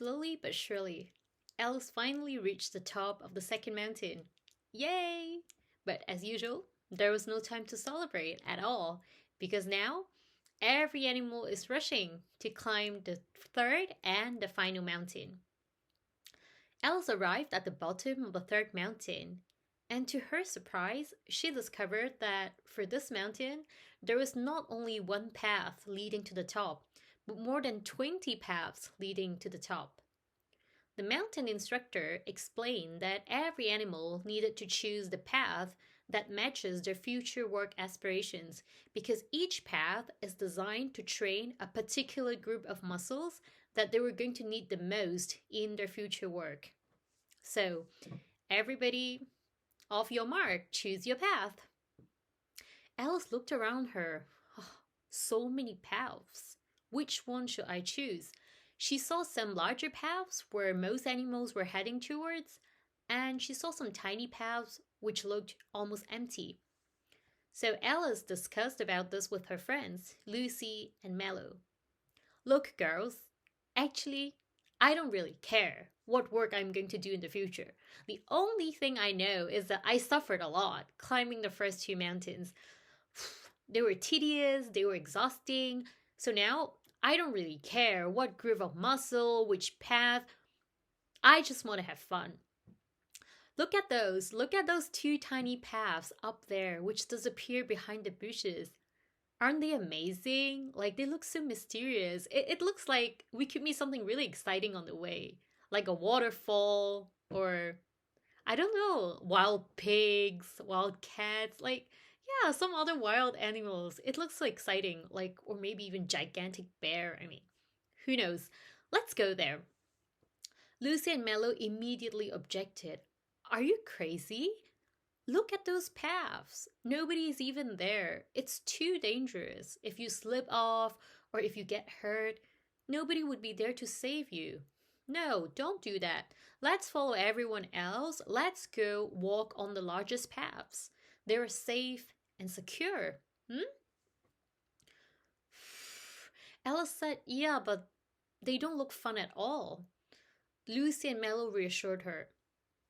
Slowly but surely, Alice finally reached the top of the second mountain. Yay! But as usual, there was no time to celebrate at all because now every animal is rushing to climb the third and the final mountain. Alice arrived at the bottom of the third mountain, and to her surprise, she discovered that for this mountain, there was not only one path leading to the top, but more than 20 paths leading to the top. The mountain instructor explained that every animal needed to choose the path that matches their future work aspirations because each path is designed to train a particular group of muscles that they were going to need the most in their future work. So, everybody, off your mark, choose your path. Alice looked around her. Oh, so many paths. Which one should I choose? She saw some larger paths where most animals were heading towards, and she saw some tiny paths which looked almost empty. So Alice discussed about this with her friends, Lucy and Mello. Look, girls, actually, I don't really care what work I'm going to do in the future. The only thing I know is that I suffered a lot climbing the first two mountains. They were tedious, they were exhausting, so now I don't really care what group of muscle, which path. I just want to have fun. Look at those. Look at those two tiny paths up there, which disappear behind the bushes. Aren't they amazing? Like, they look so mysterious. It looks like we could meet something really exciting on the way, like a waterfall or, I don't know, wild pigs, wild cats, like, yeah, some other wild animals. It looks so exciting, like, or maybe even gigantic bear. I mean, who knows? Let's go there. Lucy and Mello immediately objected. Are you crazy? Look at those paths. Nobody is even there. It's too dangerous. If you slip off or if you get hurt, nobody would be there to save you. No, don't do that. Let's follow everyone else. Let's go walk on the largest paths. They're safe and secure. Hmm? Alice said, yeah, but they don't look fun at all. Lucy and Mello reassured her.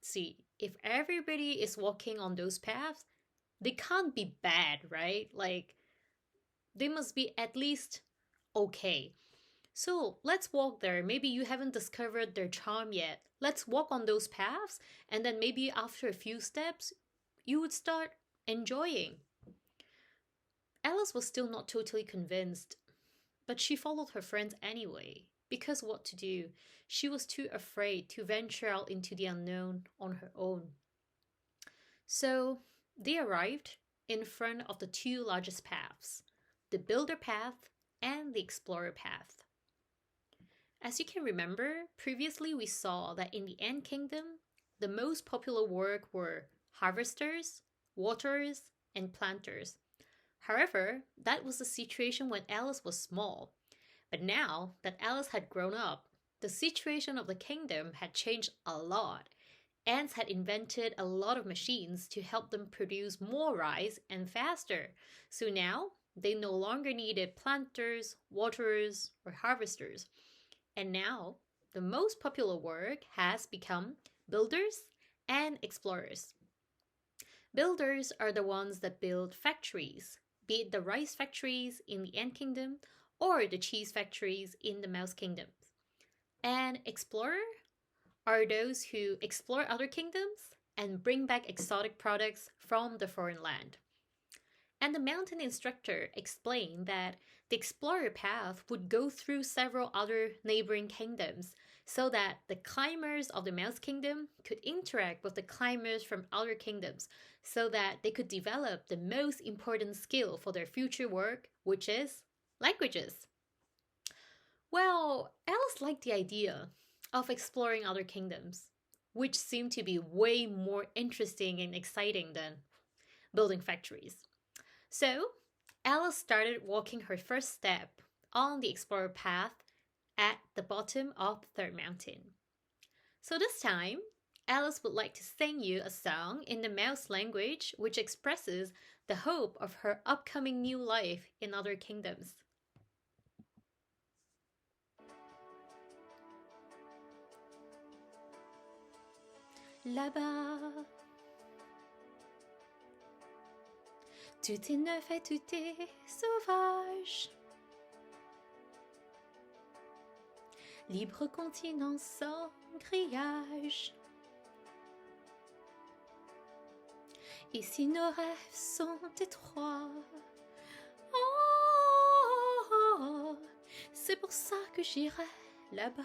See, if everybody is walking on those paths, they can't be bad, right? Like, they must be at least okay. So let's walk there. Maybe you haven't discovered their charm yet. Let's walk on those paths, and then maybe after a few steps, you would start enjoying. Alice was still not totally convinced, but she followed her friends anyway. Because what to do? She was too afraid to venture out into the unknown on her own. So they arrived in front of the two largest paths, the Builder Path and the Explorer Path. As you can remember, previously we saw that in the Ant Kingdom, the most popular work were harvesters, waterers, and planters. However, that was the situation when Alice was small. But now that Alice had grown up, the situation of the kingdom had changed a lot. Ants had invented a lot of machines to help them produce more rice and faster. So now they no longer needed planters, waterers, or harvesters. And now the most popular work has become builders and explorers. Builders are the ones that build factories, be it the rice factories in the Ant Kingdom or the cheese factories in the Mouse Kingdom. And explorer are those who explore other kingdoms and bring back exotic products from the foreign land. And the mountain instructor explained that the explorer path would go through several other neighboring kingdoms so that the climbers of the Mouse Kingdom could interact with the climbers from other kingdoms so that they could develop the most important skill for their future work, which is languages. Well, Alice liked the idea of exploring other kingdoms, which seemed to be way more interesting and exciting than building factories. So, Alice started walking her first step on the explorer path at the bottom of the third mountain. So this time, Alice would like to sing you a song in the mouse language which expresses the hope of her upcoming new life in other kingdoms. là-bas. Tout est neuf et tout est sauvage. Libre continent sans grillage. Et si nos rêves sont étroits, oh, c'est pour ça que j'irai là-bas.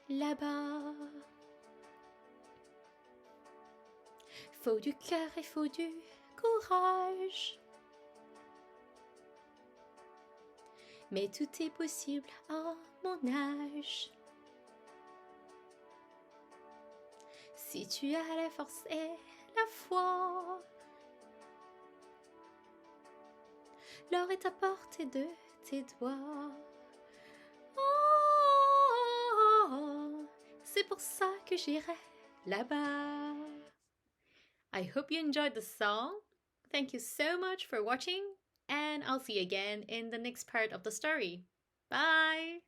Là-bas. Faut du cœur et faut du courage. Mais tout est possible à mon âge. Si tu as la force et la foi, l'or est à portée de tes doigts. Oh, c'est pour ça que j'irai là-bas. I hope you enjoyed the song. Thank you so much for watching, and I'll see you again in the next part of the story. Bye!